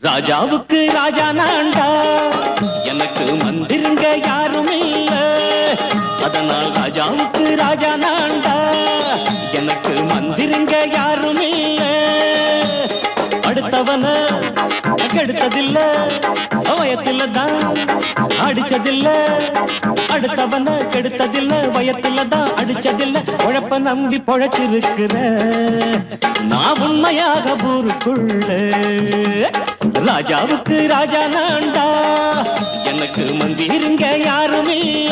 ராஜாவுக்கு ராஜா நான்டா, எனக்கு மந்திருங்க யாரும் இல்ல. அதனால் ராஜாவுக்கு ராஜா நான்டா, எனக்கு மந்திருங்க யாரும் இல்ல. அடுத்தவன கெடுத்ததில்ல, வயத்தில தான் அடிச்சதில்ல. அடுத்தவன கெடுத்ததில்ல, வயத்தில தான் அடிச்சதில்ல. உழைப்ப நம்பி பொழைச்சிருக்கிற நான் உண்மையாக ஊருக்குள்ள. ராஜாவுக்கு ராஜா நான்டா, எனக்கு மந்திருங்க யாரும் இல்ல.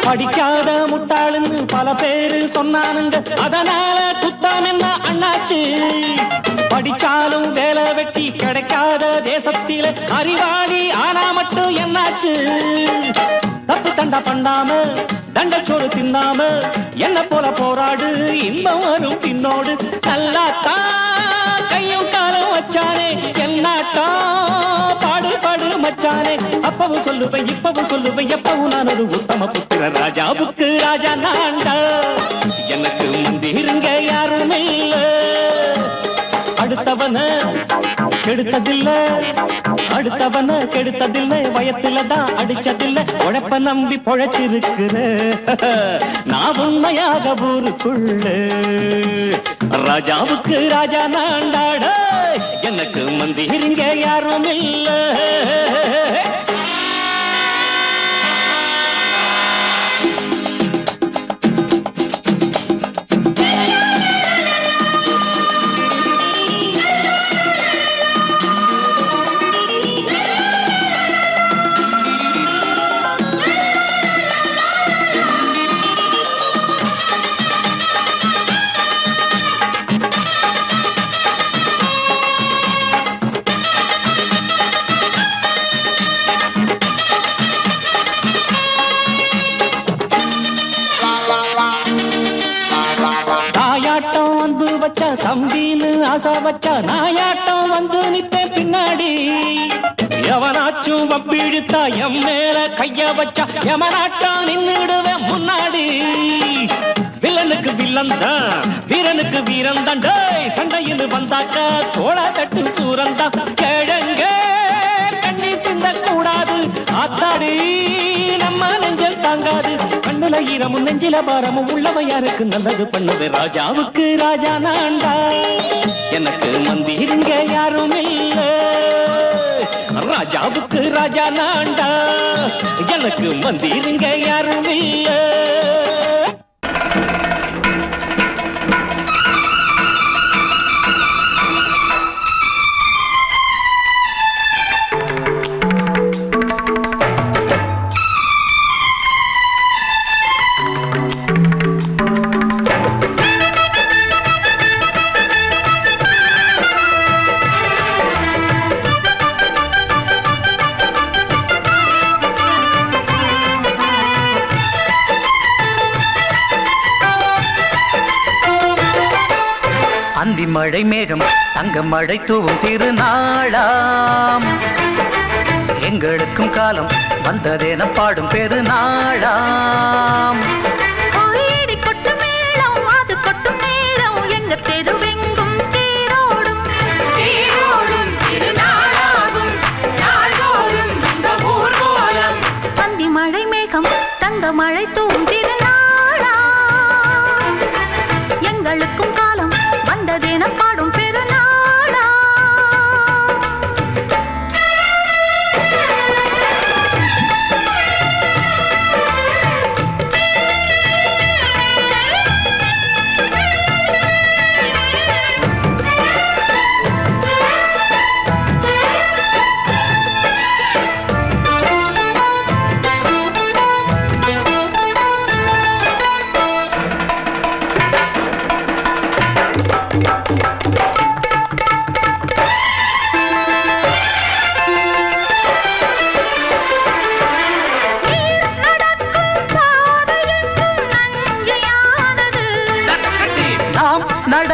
படிக்காத முட்டாளுன்னு பல பேரு சொன்னானுங்க, அதனால குத்தம் என்ன அண்ணாச்சு. படிச்சாலும் வேலை வெட்டி கிடைக்காத தேசத்தில அறிவாளி ஆனா மட்டும் என்னாச்சு. தப்பு தண்டா பண்ணாம தண்டச்சோறு தின்னாம என்ன போல போராடு, இன்பம் வரும் பின்னோடு. நல்லாத்தான் கையும் காலம் வச்சானே, என்னாட்டா பாடு பாடு மச்சானே. அப்பவும் சொல்லுவேன் இப்பவும் சொல்லுவேன், எப்பவும் நான் ஒரு உத்தம புத்திர. ராஜாவுக்கு ராஜா நான்டா, எனக்கு மந்திருங்க யாரும் இல்ல. அடுத்தவன கெடுத்ததில்ல, அடுத்தவன கெடுத்ததில்லை, வயத்தில தான் அடிச்சதில்லை. உழைப்ப நம்பி பொழைச்சிருக்கிற நான் உண்மையாக ஊருக்குள்ள. ராஜாவுக்கு ராஜா நான்டாட, எனக்கு மந்திருங்க யாரும் இல்ல. தம்பின்னு ஆசா வச்சா நாயாட்டம் வந்து நித்தேன் பின்னாடி. எவனாச்சும் வப்பிழுத்தா எம் மேல கைய வச்சா எவனாட்டம் நின்னுடுவேன் முன்னாடி. வில்லனுக்கு வில்லன் தான், வீரனுக்கு வீரன் தான். சண்டையில் வந்தாக்கா தோளா தட்டு சூரன் தான். கிழங்க கண்ணி திந்த கூடாது, ஆத்தாடி நம்ம நெஞ்சல் தாங்காது. கண்ணுல ஈரமும் நெஞ்சில பாரமும் உள்ளவன் யாருக்கு நல்லது பண்ணது. ராஜாவுக்கு ராஜா நான்டா, எனக்கு மந்திருங்க யாரும் இல்ல. ராஜாவுக்கு ராஜா நான்டா, எனக்கு மந்திருங்க யாரும் இல்ல. அந்தி மழை மேகம் தங்க மழை தூவும் திருநாளாம். எங்களுக்கும் காலம் வந்ததென பாடும் பெருநாளாம். அந்தி மழை மேகம் தங்க மழை தூவும் திருநாளாம். எங்களுக்கும் காலம் வந்ததென பாடும் பெருநாளா.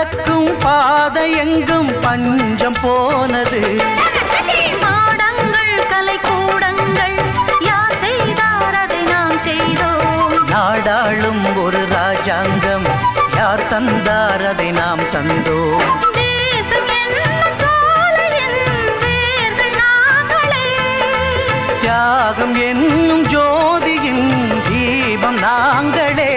நடக்கும் பாதை எங்கும் பஞ்சம் போனது. மாடங்கள் கலை கூடங்கள் யார் செய்தார் அதை நாம் செய்தோம். நாடாளும் ஒரு ராஜாங்கம் யார் தந்தார் அதை நாம் தந்தோம். தேசம் என்னும் சோலையின் வேர்கள் நாங்களே. தியாகம் என்னும் ஜோதியின் தீபம் நாங்களே.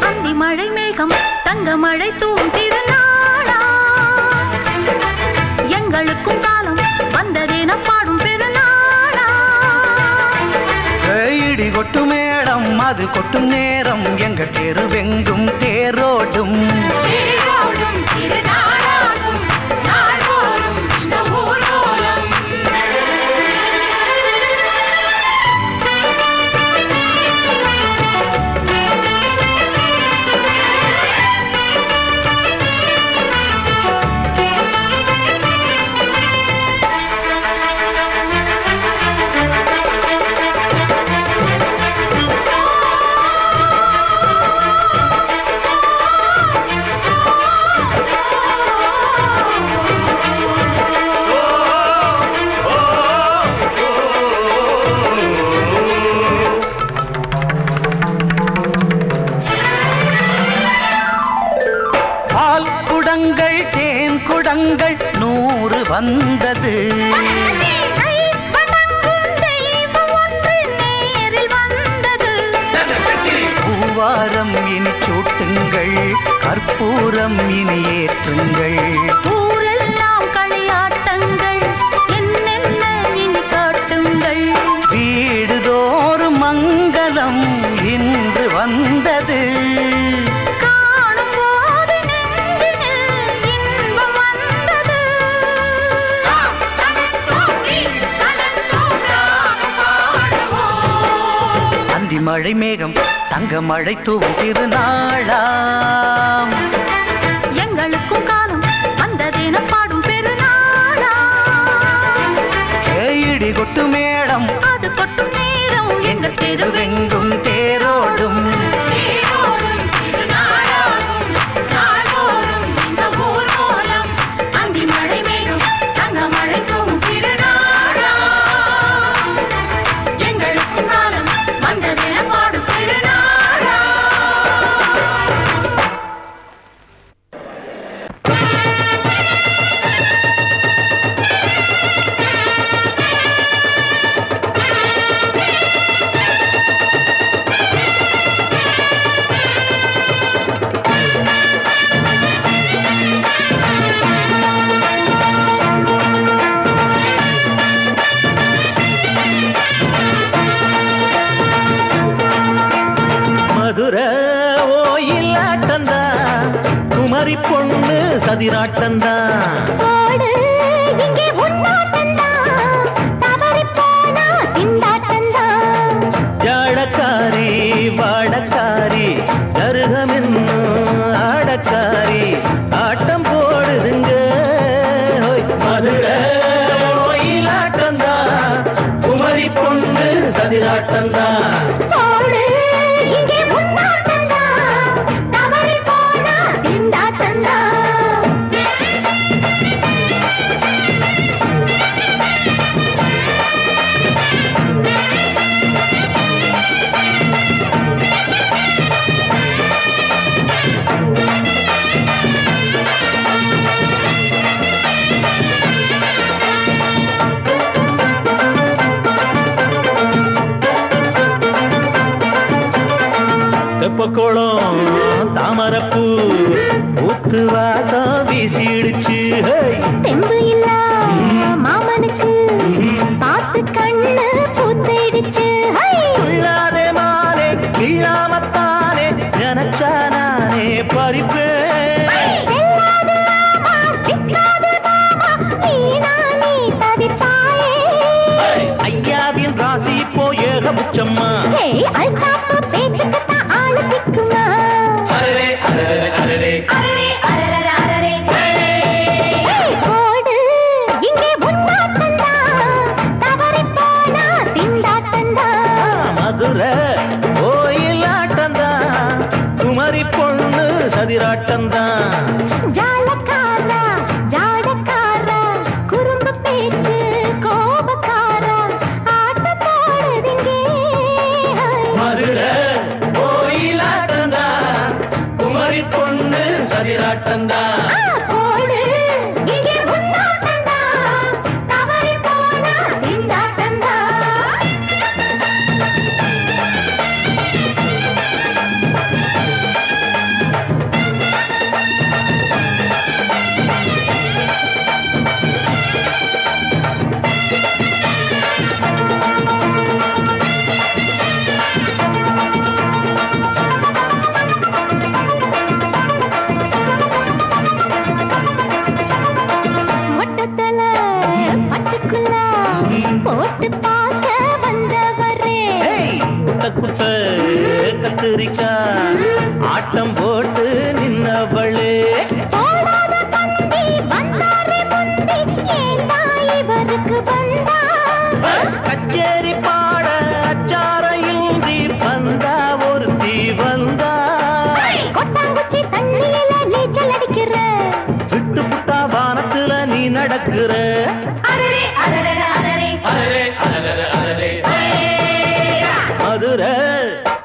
அந்தி மழை மேகம் தங்க மழை தூவும் திருநாளா. எங்களுக்கும் காலம் வந்ததென பாடும் பெருநாளா. இடி கொட்டும் மேடம் அது கொட்டும் நேரம் எங்க தெருவெங்கும் தேரோடும். திருநாளாகும் நாள்தோறும் இந்த ஊர்வலம். பால் குடங்கள் தேன் குடங்கள் 100 வந்தது. பூவாரம் இனி சூட்டுங்கள் கற்பூரம் இனி ஏற்றுங்கள். ஊரெல்லாம் களியாட்டங்கள் என்னென்ன இனி காட்டுங்கள். வீடுதோறும் மங்களம் இன்று வந்தது. காணும் போது நெஞ்சினில் இன்பம் வந்தது. அந்தி மழை மேகம் தங்க மழை தூவும் திருநாளாம். எங்களுக்கும் காலம் வந்ததென பாடும் பெருநாளா. இடி கொட்டு மேடம் அது கொட்டும் நேரம் எங்கள் தெருவெங்கும் தெருவெங்கும் தேரோடும். தேரோடும் திருநாளாகும் நாள்தோறும் இந்த ஊர்வலம். அந்தி மழை மேகம் தங்க மழை தூவும் திருநாளா. எங்களுக்கும் காலம் வந்ததென பாடும் பெருநாளா. மதுரை ஓயிலாட்டந்தான் குமரி பொண்ணு சதிராட்டந்தான். போடு இங்கே உன்னாட்டந்தான் தவறிப் போனா திண்டாட்டந்தான். ஜாடக்காரி வாடக்காரி கருகமென்னு ஆடக்காரி ஆட்டம் போடுதுங்க. மதுரை ஓயிலாட்டந்தான் குமரி பொண்ணு சதிராட்டந்தான். போடு இங்கே உன்னாட்டந்தான் தவறிப் போனா திண்டாட்டந்தான். தெப்பக்குளம் தாமரப்பூ ஊத்து வாசம் வீசிடுச்சு. தெம்பு இல்லா மாமனுக்கு பார்த்து கண்ணு பூத்திடுச்சு. உள்ளாதே மாலே இல்லாமத்தானே நினைச்சா நானே பறிப்பேன். செல்லாது மாமா, சிக்காது மாமா, நீனா நீ தவிப்பாயே. ஐயாவின் ராசி இப்போ ஏகபட்சம்மா. ஏய், அல்தாப்பு பேச்சுக்குத்தான் ஆளு திக்குமா. அரரே அரரே அரரே அரரே, அரரர, அரரே. ஏய், போடு இங்கே உன்னாட்டந்தான் தவறிப் போனா திண்டாட்டந்தான். கோயிலாட்டந்தான் குமரி பொண்ணு சதிராட்டந்தான் ஜாலக்காரா ஜாடக்காரா குறும்பு பேச்சு கோபக்காரா ஆட்டத்தோடுதிங்கே மதுரை கோயிலாட்டந்தான் குமரி பொண்ணு சதிராட்டந்தான் போடு இங்கே உன்னாட்டந்தான் தவறி போனா திண்டாட்டந்தான் மொட்டத்தல பட்டுக்குள்ள போட்டு பார்க்க வந்தவரே குட்ட குட்ட கத்திரிக்கா ஆட்டம் போட்டு நின்னவளே போடாத பந்தி வந்தாரே முந்தி ஏண்டா இவருக்கு வந்தா கச்சேரி பாட அச்சார இந்தி வந்தா ஒருத்தி வந்தா கொட்டாங்குச்சி தண்ணியில நீச்சல் அடிக்கிற விட்டு புட்டா வானத்துல நீ நடக்கிற அரரே அரரே அரரே மதுரை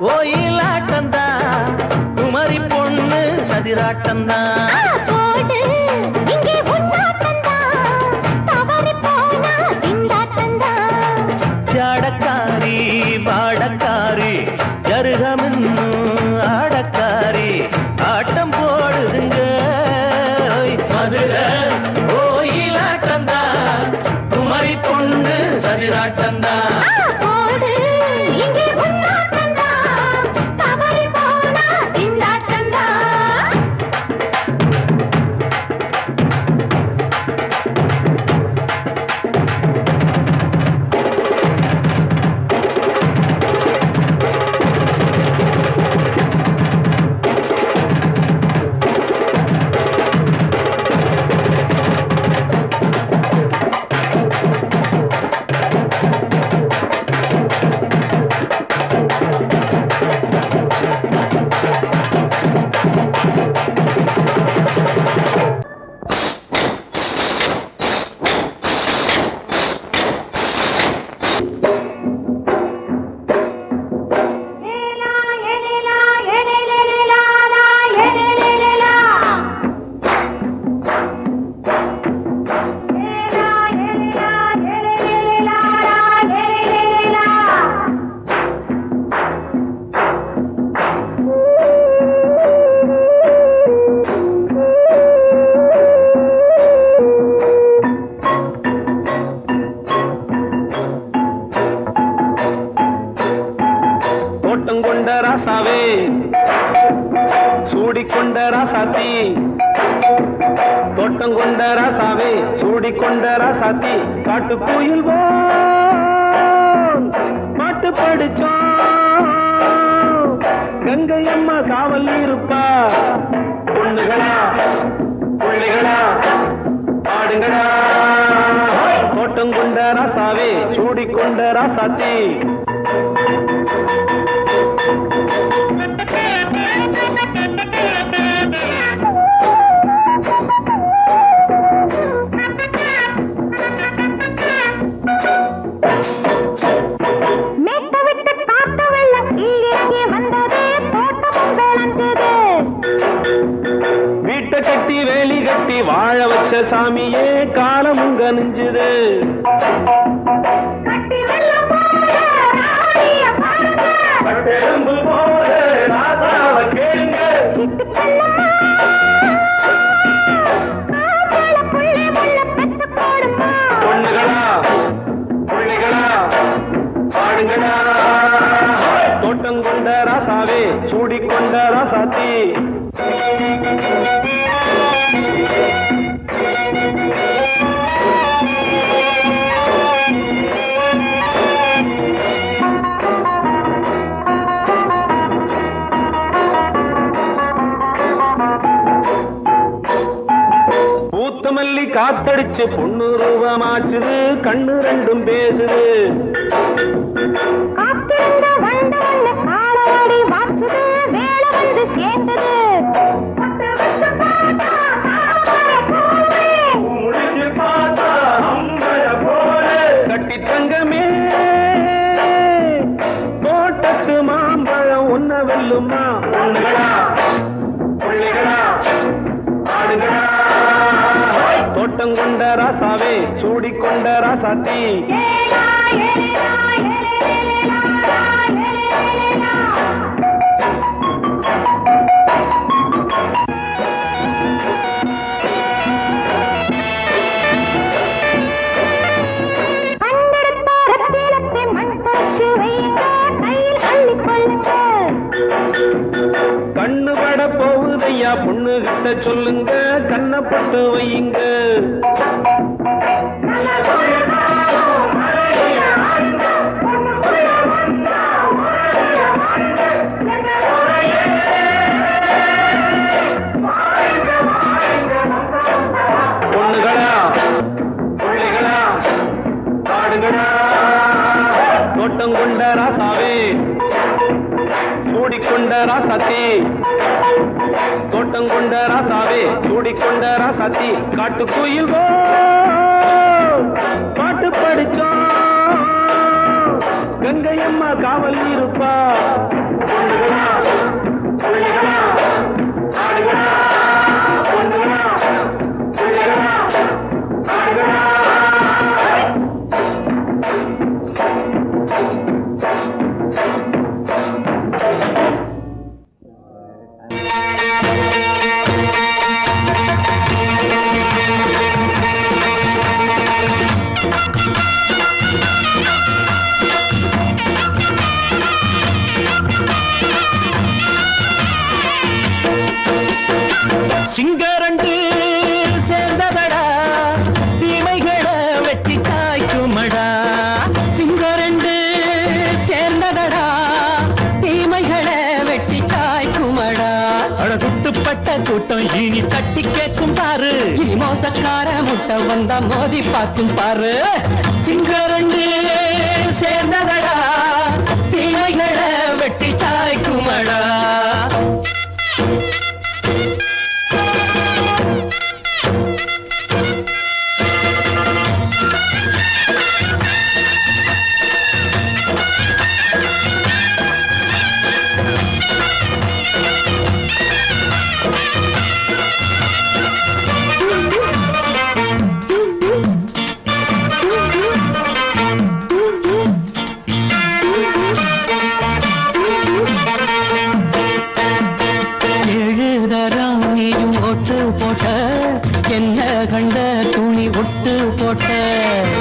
கோயிலாட்டந்தான் குமரி பொண்ணு சதிராட்டந்தான் போடு இங்கே உன்னாட்டந்தான் தவறி போனா திண்டாட்டந்தான் ஜாடக்காரி பாடக்காரி ஜருகமின்னு ஆடக்காரி ஆட்டம் போடுதுங்க மதுரை கோயிலாட்டந்தான் குமரி பொண்ணு சதிராட்டந்தான் போடு இங்கே உன்னாட்டந்தான் தவறி போனா திண்டாட்டந்தான் தோட்டம் கொண்ட ராசாவே சூடிக்கொண்ட ராசாத்தி தோட்டம் கொண்ட ராசாவே சூடிக்கொண்ட ராசாத்தி காட்டு கோயில் பாட்டு படிச்சோம் கங்கை அம்மா காவல் இருப்பா பொண்ணுகளா பிள்ளைகளா பாடுங்களா தோட்டம் கொண்ட ராசாவே சூடிக்கொண்ட ராசாத்தி மேட்ட விட்டு காத்த வெள்ளம் இங்கே வந்தது தோட்டமும் விளைஞ்சது வீட்டை கட்டி வேலி கட்டி வாழ வச்ச சாமியே காலமுங்க நெஞ்சுது கட்டி வெள்ளம் போல ராணிய பாருங்க பட்டெலும்பு போல ராசாவை கேளுங்க சிட்டு செல்லம்மா காவல புள்ளை முள்ள பெத்து போடுமா பொண்ணுகளா பிள்ளைகளா பாடுங்களா தோட்டம் கொண்ட ராசாவே சூடிக்கொண்ட ராசாத்தி பூத்தமல்லி காத்தடிச்சு பொண்ணு ரூபமாச்சுது கண்ணு ரெண்டும் பேசுது காத்திருந்த வண்டு சொல்லுமா பொண்ணுகளா பிள்ளைகளா ஆடுகளா தோட்டம் கொண்ட ராசாவே சூடிக்கொண்ட ராசாத்தி கண்ணு பட போகுதையா பொண்ணு கிட்ட சொல்லுங்க கண்ணப்பட்டு வையுங்க பொண்ணுகளா பிள்ளைகளா ஆடுகளா தோட்டம் கொண்ட ராசாவே சூடிக்கொண்ட ராசாத்தி தோட்டம் கொண்ட ராசாவே சூடிக்கொண்ட ராசாத்தி காட்டுக்குயில் பாட்டு படிச்சோம் கங்கையம்மா காவல் இருப்பா பொண்ணுகளா பிள்ளைகளா ஆடுகளா பொண்ணுகளா பிள்ளைகளா ஆடுகளா சிங்கரண்டு சேர்ந்ததடா தீமைகளை வெட்டி காய்க்குமடா சிங்கரண்டு சேர்ந்ததடா தீமைகளை வெட்டி காய்க்குமடா அழகுட்டுப்பட்ட கூட்டம் இனி தட்டி கேட்கும் பாரு இனி மோசக்கார முட்டை வந்தா மோதி பார்க்கும் பாரு சிங்கரண்டு சேர்ந்ததடா தீமைகளை வெட்டி காய்க்குமடா என்ன கண்ட துணி ஒட்டு போட்ட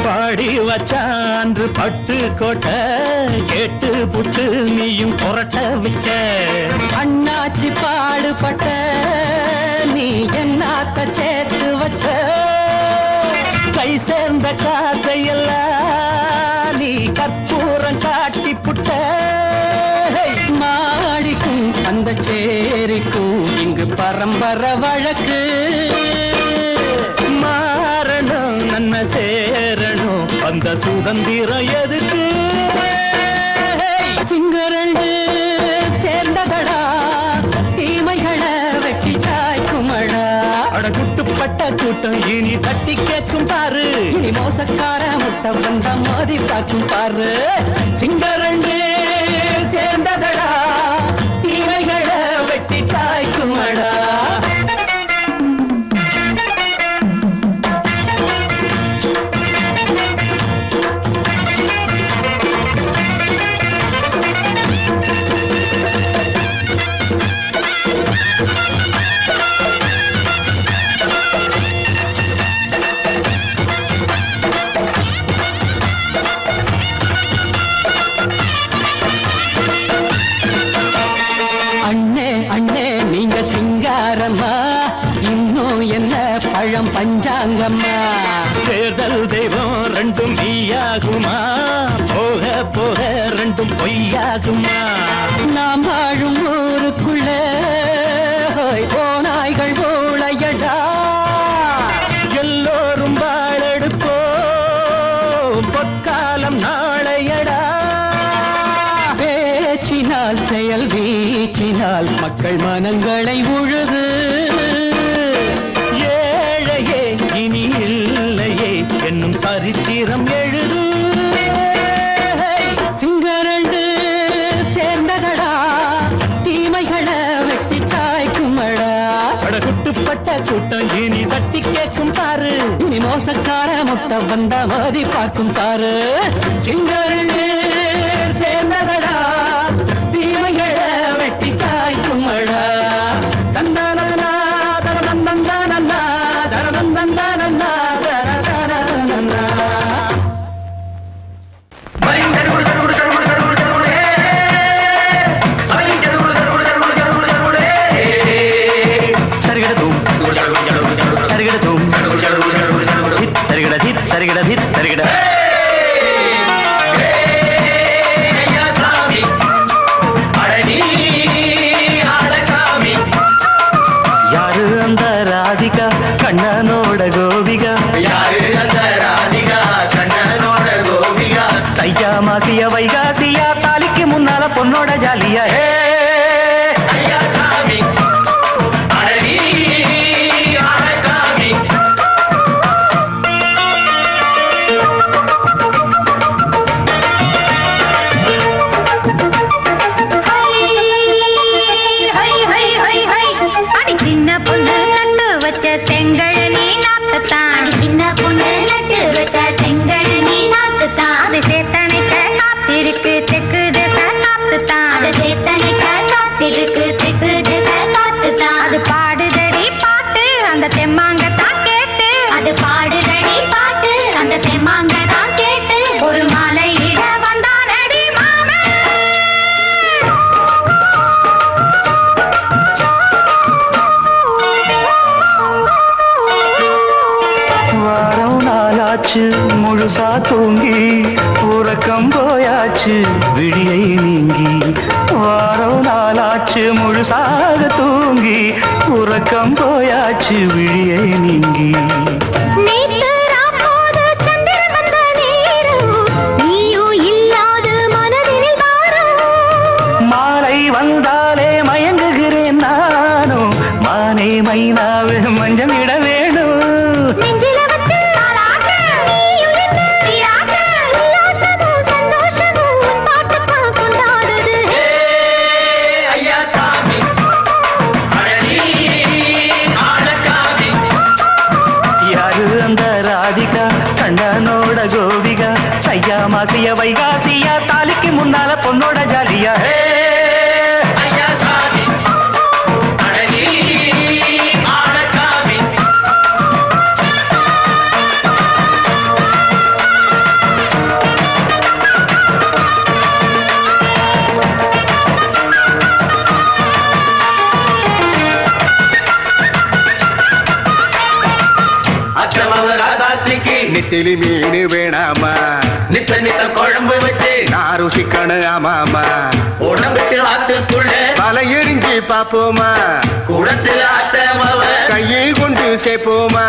பாடி வச்சான்று பட்டு கோட்ட கேட்டு புட்டு நீயும் புரட்ட விட்ட அண்ணாச்சி பாடுபட்ட நீ என்னாத்த சேர்த்து வச்ச கை சேர்ந்த காசையெல்லாம் நீ கற்பூரம் காட்டி புட்ட மாடிக்கும் அந்த சேரிக்கும் இங்கு பரம்பரை வழக்கு மாறணும் நன்மை சேரணும் அந்த சுதந்திரம் எதுக்கு சிங்கரண்டு சேர்ந்ததடா தீமைகளை வெட்டி காய்க்குமடா அடகுட்டுப்பட்ட கூட்டம் இனி தட்டி கேட்கும் பாரு இனி மோசக்கார முட்டை வந்த மோதி பார்க்கும் பாரு சிங்கரண்டு சேர்ந்ததடா தீமைகளை வெட்டி காய்க்குமடா இன்னும் என்ன பழம் பஞ்சாங்கம்மா தேர்தல் தெய்வம் ரெண்டும் மெய்யாகுமா போக போக ரெண்டும் பொய்யாகுமா நாம் வாழும் ஊருக்குள்ள போனாய்கள் போளையடா எல்லோரும் வாழெடுப்போம் பொற்காலம் நாளையடா பேச்சினால் செயல் வீச்சினால் மக்கள் மனங்களை உழுது ஏழையே இனி இல்லையே என்னும் சரித்திரம் எழுது சிங்கரண்டு சேர்ந்ததடா தீமை கூட்டம் இனி தட்டி கேட்கும் பாரு. இனி மோசக்கார முட்டை வந்த மோதி பார்க்கும் பாரு. சிங்களே சேர்ந்ததடா தீமைகள வெட்டி காய்க்குமடா. தந்தானா தரதந்தந்தானா தரதந்தந்தானா தரதந்தந்தானா. சரிகட தித் சரிகட யாரு அந்த ராதிகா கண்ணனோட கோபிகா. யாரு அந்த ராதிகா கண்ணனோட கோபிகா. தையா மாசிய வைகாசியா தாலிக்கு முன்னால பொண்ணோட ஜாலியா. முழுசா தூங்கி உறக்கம் போயாச்சு விடியை நீங்கி. வாரம் நாளாச்சு முழுசாக தூங்கி உறக்கம் போயாச்சு விடியை நீங்கி. மாலை வந்தாலே மயங்குகிறேன் நானும். மானே மைனாவே மஞ்சம் இட வேணும். கண்ணனோட கோபிகா சையா மாசிய வைகாசியா தாலிக்கு முன்னால பொண்ணோட ஜாலியா. நெத்திலி மீன் வேணாமா. நித்த நித்த குழம்பு வச்சு நான் ருசிக்கணும். ஆமாமா உடம்புக்கு ஆத்துக்குள்ள பல எரிஞ்சு பாப்போமா. குடத்துல ஆத்தமாவ கையை கொண்டு சேர்ப்போமா.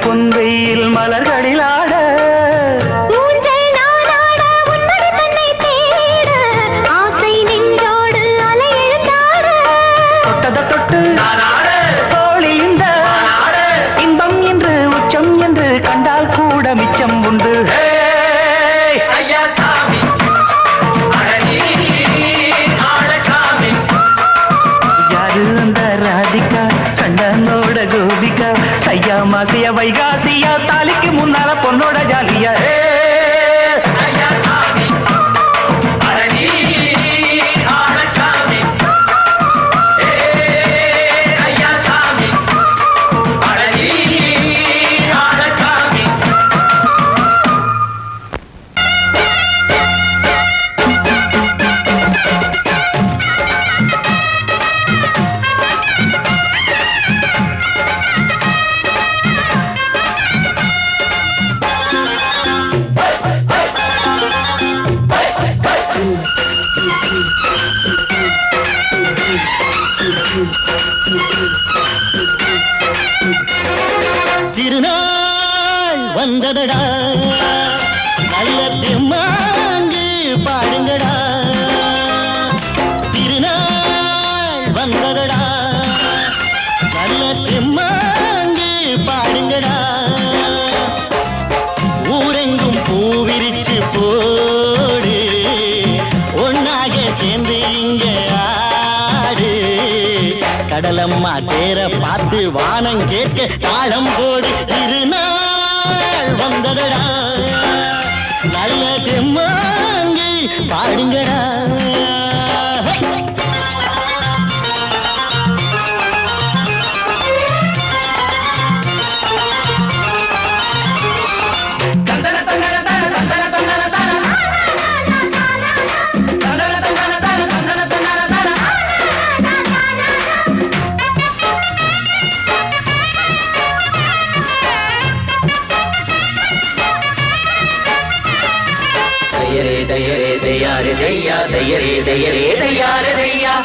பொன்வெயில் மலர்களில் ஆட ஆசை நின்றோடு அலையெழுந்தாட. தொட்டத தொட்டு தோழி இந்த இன்பம் என்று உச்சம் என்று கண்டால் கூட மிச்சம் உண்டு. யாரு அந்த ராதிகா கண்ணனோட கோபிகா சையா மாசிய வைகாசியா தாலிக்கு முன்னால பொண்ணோட ஜாலியா. திருநாள் வந்ததடா நல்ல மாங்கு பாடுங்கடா திருநாள் வந்ததடா நல்ல தெம்மாங்கு பாடுங்கடா ஊரெங்கும் பூவிரிச்சு போடு ஒன்னாக சேர்ந்து இங்க ஆடு கடலம்மா தேர பார்த்து வானம் கேட்க தாளம் போடு திருநாள் வந்ததடா நல்ல தெம்மாங்கு பாடுங்கடா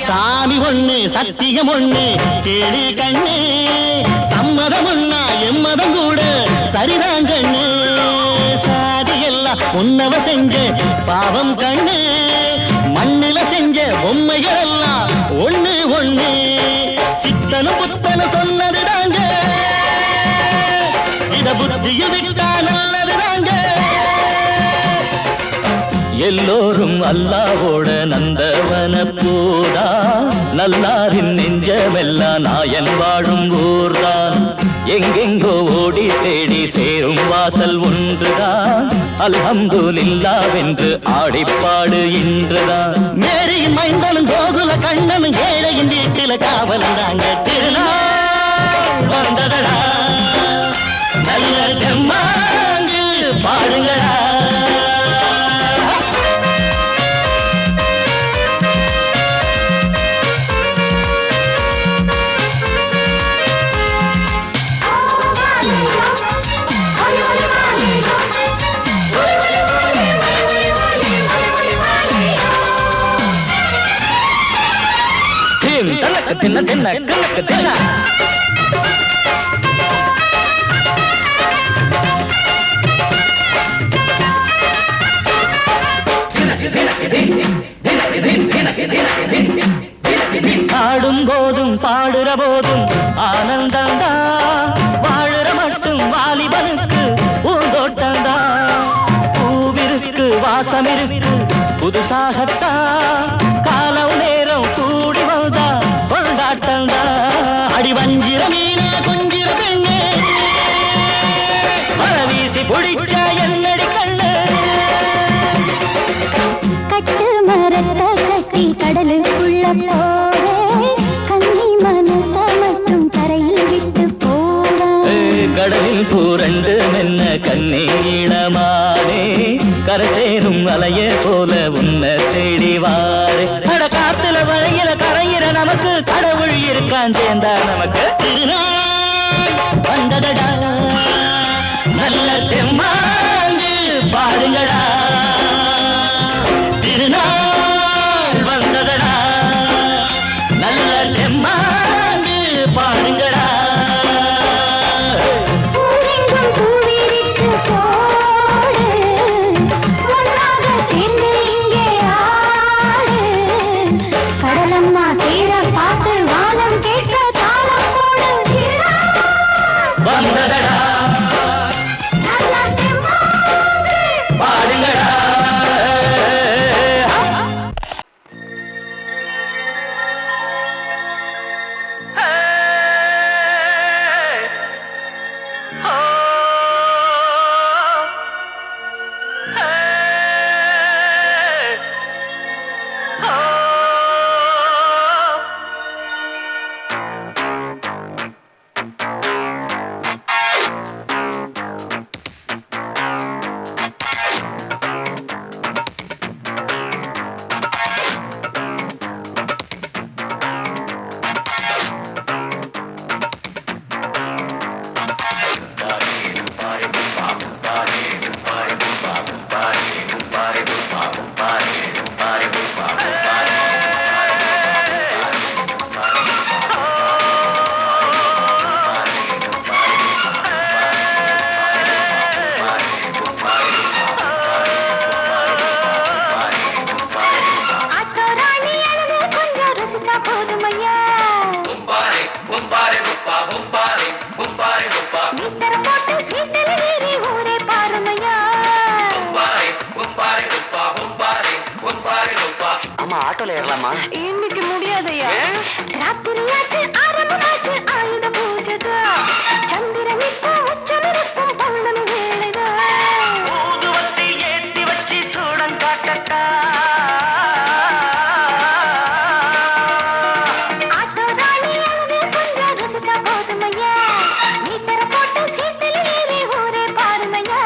சாமி ஒண்ணு சத்தியம் ஒண்ணு கேடு கண்ணு சம்மதம் ஒண்ணா எம்மதம் கூட சரிதான் கண்ணு சாதி எல்லாம் உன்னவ செஞ்ச பாவம் கண்ணு மண்ணில செஞ்ச பொம்மைகள் எல்லாம் ஒண்ணு ஒண்ணு சித்தனும் புத்தனும் சொன்னதுதாங்க இத புத்திய விட்டா நல்லதுதாங்க எல்லோரும் அல்லாவோட நந்தவன பூதா நல்லாரின் நெஞ்சமெல்லாம் நாயன் வாழும் ஊர்தான் எங்கெங்கோ ஓடி தேடி சேரும் வாசல் ஒன்றுதான் அல்ஹம்துலில்லாஹ்வென்று ஆடிப்பாடு இன்றுதான் மேரியின் மைந்தனும் கோகுல கண்ணனும் ஏழையின் வீட்டில காவலந்தாங்க திருநாள் வந்ததடா நல்ல தெம்மாங்கு பாடுங்களா தின்ன தின்ன கணக்கு தின்ன ஆடும் போதும் பாடுற போதும் ஆனந்தந்தா வாழுற மட்டும் வாலிபனுக்கு பூந்தோட்டந்தா பூவிருக்கு வாசம் இருக்கு புதுசாகத்தா காலம் நேரம் கூடி வந்தா கொண்டாட்டந்தா அடி வஞ்சிர மீன கொஞ்சிர பெண்ணு மழ வீசி பிடிச்ச என்னடி கண்ணு கட்டு மரத்த கட்டி கடலுக்குள்ள போவே கன்னி மனச மட்டும் கரையில் விட்டு போவே கடலில் பூரண்டு மென்ன கண்ணீளமானே கரசேரும் அலைய போல உன்னை தேடி வாரே அட காத்துல வளையில கரையிற நமக்கு கடவுள் இருக்கான் சேர்ந்தா நமக்கு திருநாள் வந்ததடா நல்ல தெம்மாங்கு பாடுங்கடா திருநாள் வந்ததடா நல்ல தெம்மாங்கு பாடுங்கடா ஊரெங்கும் பூவிரிச்சு போடு ஒன்னாக சேர்ந்து இங்கே ஆடு கடலம்மா தேர பார்த்து வானம் கேட்க தாளம் போடு வந்ததடா நல்ல தெம்மாங்கு பாடுங்க ஆட்டோல ஏறலாமா? இன்னைக்கு முடியாதையா? ராத்திரியாச்சு ஆரம்பமாச்சு ஆயுத பூஜைதா. சந்திரன் இப்போ உச்சமிருக்கும் பௌர்ணமி வேளைதா. ஊதுவத்தி ஏத்தி வச்சு சூடம் காட்டட்டா. ஆட்டோ ராணி அங்கே கொஞ்சம் ருசிச்சா போதுமையா. மீட்டரை போட்டு சீட்டில் ஏறி ஊரே பாருமையா.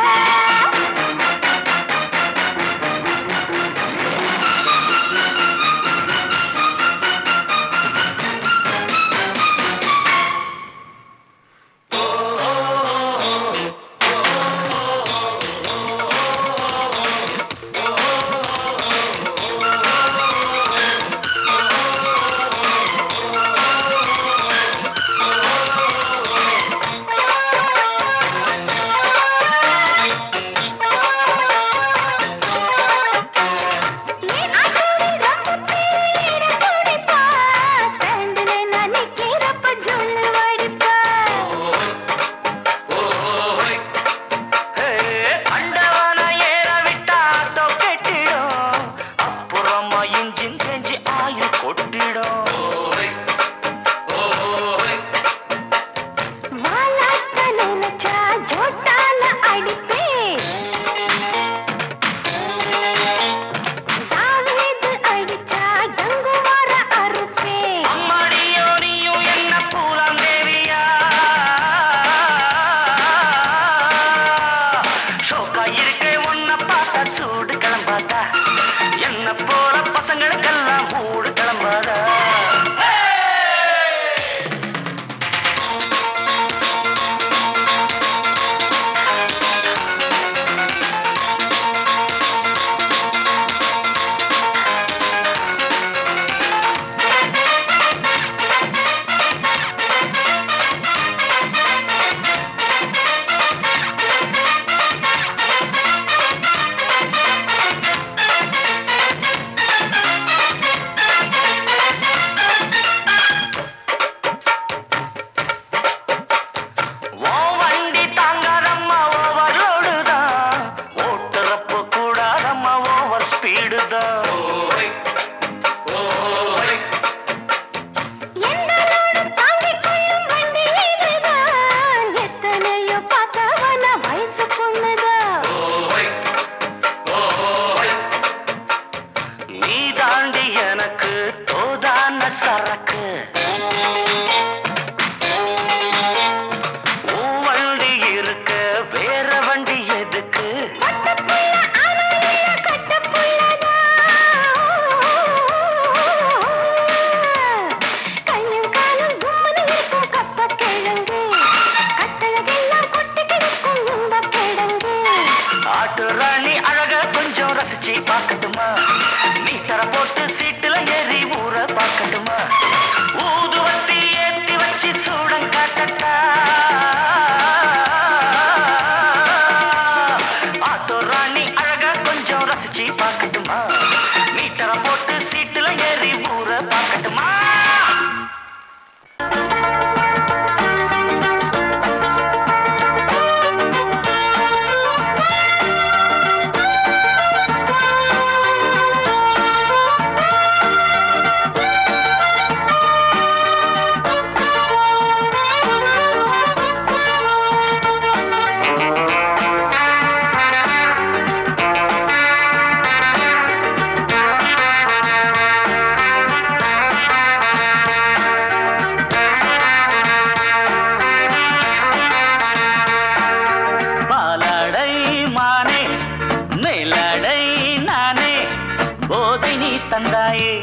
தந்தாயே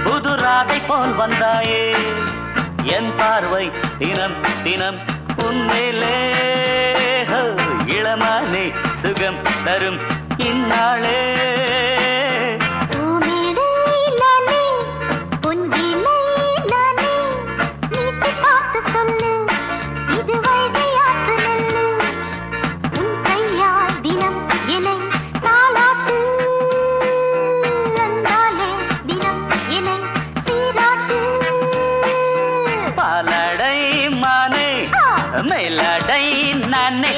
புது ராதை போல் வந்தாயே என் பார்வை தினம் தினம் உன்மேலே இளமானே சுகம் தரும் இந்நாளே மேலடை நானே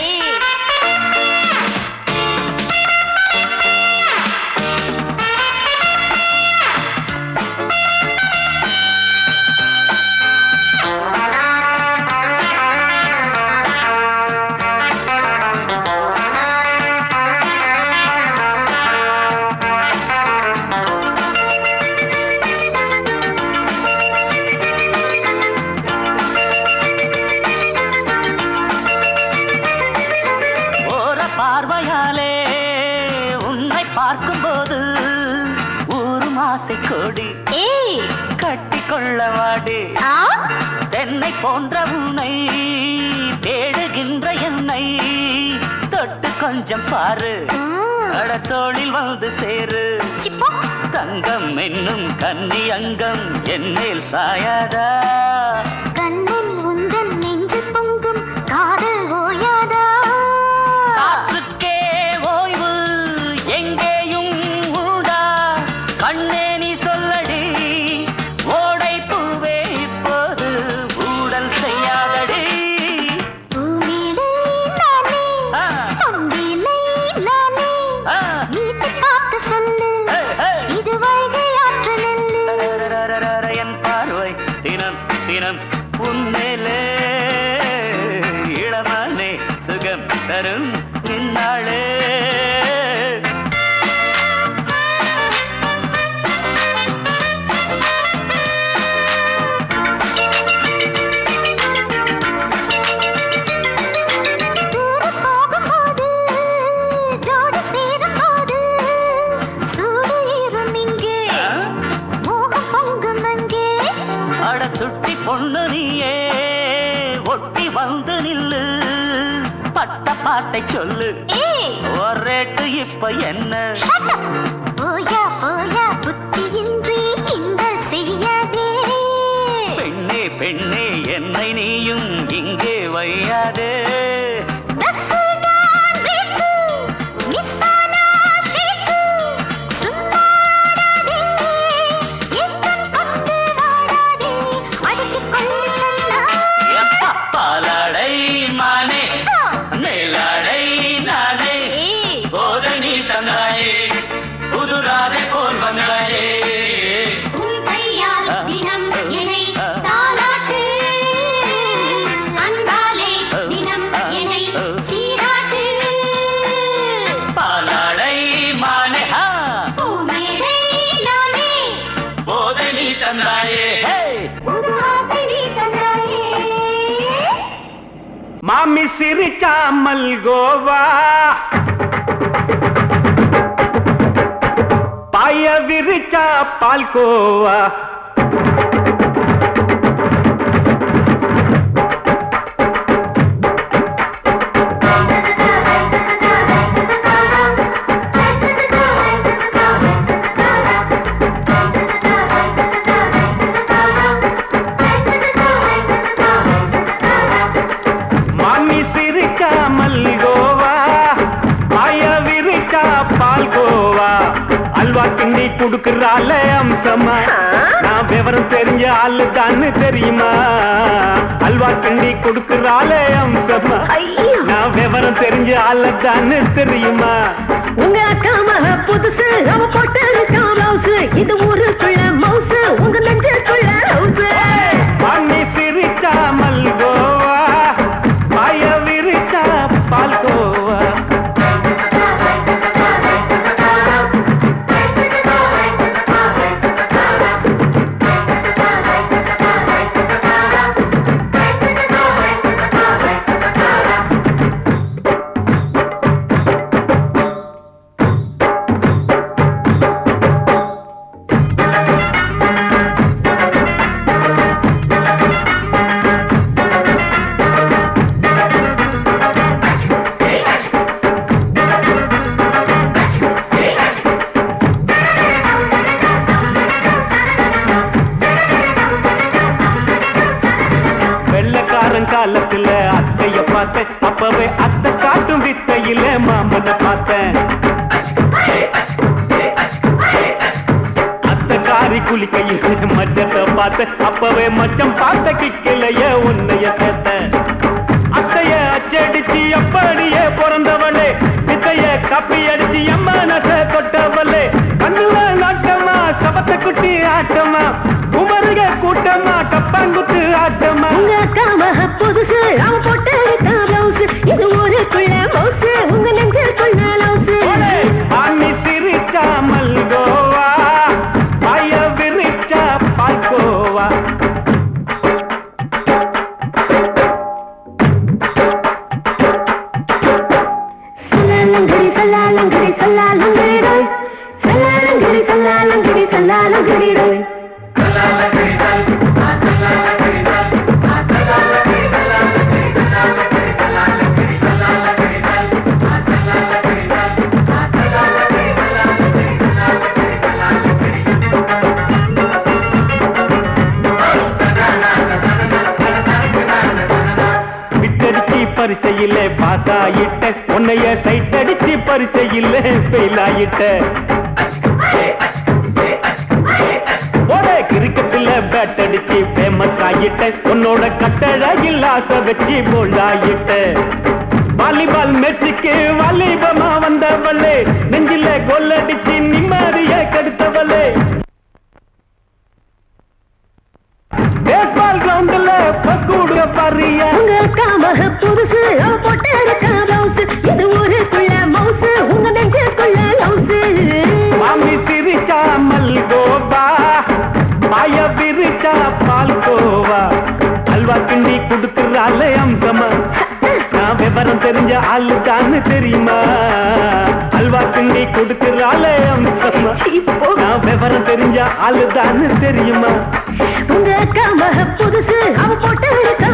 பார்வையாலே உன்னை பார்க்கும்போது ஊரும் ஆசை கொடி ஏய் கட்டிக்கொள்ள வாடி ஆ தென்னை போன்ற உன்னை தேடுகின்ற என்னை தொட்டு கொஞ்சம் பாரு கடத்தோளில் வந்து சேரு சிப்பா தங்கம் என்னும் கன்னி அங்கம் என்னேல் சாயாதா கண்ணில் உந்தன் நெஞ்சு பொங்கும் காதல் ஓயாதா காற்றுக்கே ஓய்வு எங்கேயும் உண்டா கண்ணே நீ சொல்லடி ஓடை பூவே இப்போது ஊடல் செய்யாதடி பூமியிலே நானே ஆ, அம்பிலே நானே ஆ, நீட்டி பார்த்து சொல்லு ஹே, ஹே. இது வைகை ஆற்று நெல்லு ரரரரரர, என் பார்வை தினம் தினம் உன்மேலே இளமானே சுகம் தரும் இந்நாளே தூரம் போகும்போது ஜோடி சேரும்போது சூடு ஏறும் இங்கே மோகம் பொங்கும் அங்கே அட சுட்டி பொண்ணு நீயே ஒட்டி வந்து நில்லு பட்ட பாட்டை சொல்லு ஏய் ஒரேட்டு இப்ப என்ன shut up போயா போயா புத்தியின்றி கிண்டல் செய்யாதே பெண்ணே பெண்ணே என்னை நீயும் இங்கே வையாதே ரசூல்தான் வீட்டு மிஸ்ஸானா ஷீட்டு சும்மாடாதே எத்தன் கொண்டு வாடாதே அடக்கிக் கொள்ளு கண்ணா எப்பா பாலாடை மானே மேலாடை நானே ஏய் போதை நீ தந்தாயே புதுராதை போல் வந்தாயே உன் கையால் தினம் என்னை தாலாட்டு அன்பாலே தினம் என்னை சீராட்டு பாலாடை மானே ஹா பூமேடை நானே போதை நீ தந்தாயே ஹே! புது ஆசை நீ தந்தாயே மாமி சிரிச்சா மல்கோவா பாய விரிச்சா பால்கோவா மாமி சிரிச்சா மல்கோவா பாய விரிச்சா பால்கோவா அல்வா கிண்டி குடுக்கறால அம்சமா நான் விவரம் தெரிஞ்ச ஆளு தான்னு தெரியுமா அல்வா கிண்டி குடுக்கறால அம்சமா நான் விவரம் தெரிஞ்ச ஆளு தான்னு தெரியுமா உங்க அக்கா மக புதுசு அவ போட்டு பிளவுஸ் இது ஊருக்குள்ள மவுசு உங்க நெஞ்சுக்குள்ள ஹவுஸ் மாமி சிரிச்சா மல்கோவா பாய விரிச்சா பால்கோவா வெள்ளக்காரன் காலத்துல அத்தைய பார்த்தேன் அப்பவே அத்தை காட்டும் வித்தையில மாமனை பார்த்தேன் அத்தை காரி குளிக்கையில் மச்சத்தை பார்த்தேன் அப்பவே மச்சம் பார்த்த கிக்கலைய உன்னைய சேர்த்தேன் அத்தைய அச்சடிச்சு அப்படியே பிறந்தவளே வித்தைய கப்பி அடிச்சு எம்மனச தொட்டவளே கண்ணுல நாட்டமா சபத்தை குட்டி ஆட்டமா குமருக கூட்டமா டப்பாங்குத்து ஆட்டமா உங்க அக்கா மக புதுசு அவ போட்டு பிளவுஸ் இது ஊருக்குள்ள மவுசு உங்க நெஞ்சுக்குள்ள லவுஸ் ஆமி சிரிச்சா மல்கோவா பாய விரிச்சா பால்கோவா La சல்லாலங்கடி சல்லாலங்கடி சல்லாலங்கடி சல்லாலங்கடி சல்லாலங்கடி சல்லாலங்கடி பரிச்சையில பாஸ் ஆயிட்ட உன்னைய சைட் அடிச்சு பரிச்சையில ஃபெயில் ஆயிட்ட ஒரே கிரிக்கெட்ல பேட் அடிச்சு ஃபேமஸ் ஆயிட்ட உன்னோட கட்டழகில் ஆசை வச்சு போல்ட் ஆயிட்ட வாலிபால் மேட்சுக்கு வாலிபமா வந்தவளே நெஞ்சில கோல் அடிச்சு நிம்மதிய கெடுத்தவளே பேஸ்பால் கிரவுண்ட்ல பக்கூடுற பாரியா உங்க காமக புதுசு அவ போட்டு இருக்க பிளவுஸ் இது ஊருக்குள்ள மவுசு உங்க நெஞ்சுக்குள்ள லவுசு மாமி சிரிச்சா மல்கோவா பாய விரிச்சா பால்கோவா அல்வா கிண்டி குடுக்கறால அம்சமா நான் விவரம் தெரிஞ்ச ஆளு தான் தெரியுமா அல்வா கிண்டி குடுக்கறால அம்சமா நான் விவரம் தெரிஞ்ச ஆளு தான் தெரியுமா உங்க காமக புதுசு அவ போட்டு இருக்க